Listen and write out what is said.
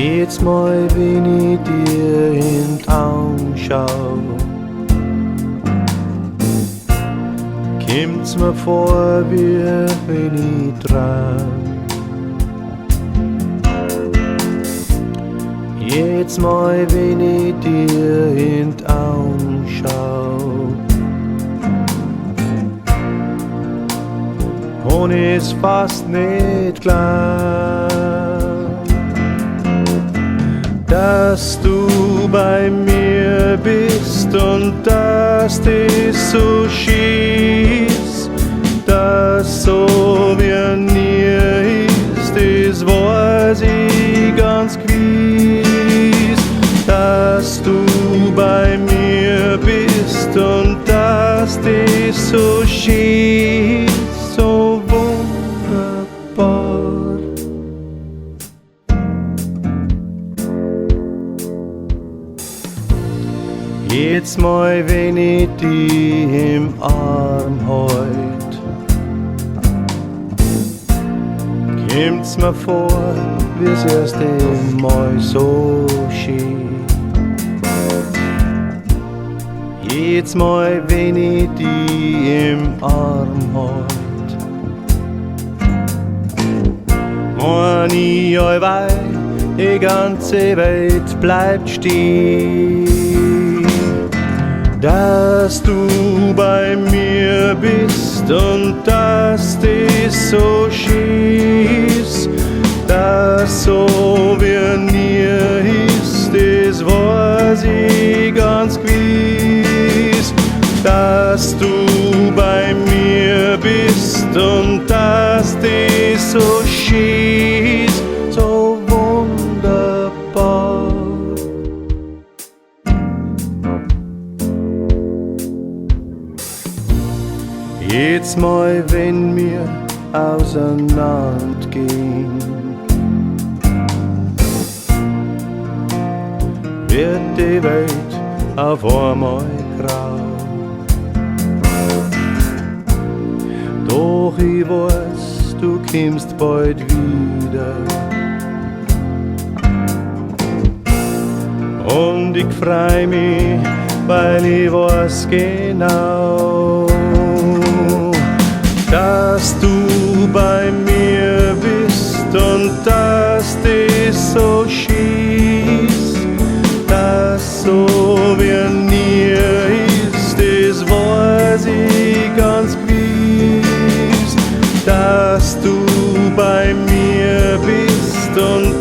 Jedes Mal, wenn ich dir in die Augen schau, kommt's mir vor, wie wenn ich träum. Jedes Mal, wenn ich dir in die Augen schau, und ist fast nicht klar, dass du bei mir bist und dass das so schießt, dass so wie nie ist, das weiß ich ganz gewiss, dass du bei mir bist und dass das so schießt, so wunderbar. Jedes Mal, wenn ich dich im Arm halt, kommt's mir vor, wie's erste Mal so schön. Jedes Mal, wenn ich dich im Arm halt, mein ich allweil, die ganze Welt bleibt stehen. Dass du bei mir bist und dass das so schießt, dass so wie nie ist, das weiß ich ganz gewiss. Dass du bei mir bist und dass das so schießt, so wunderbar. Jedes Mal, wenn wir auseinandergehen, wird die Welt auf einmal grau. Doch ich weiß, du kommst bald wieder. Und ich freu mich, weil ich weiß genau, dass du bei mir bist und dass das so schießt, dass so wie nie ist, das weiß ich ganz gewiss, dass du bei mir bist und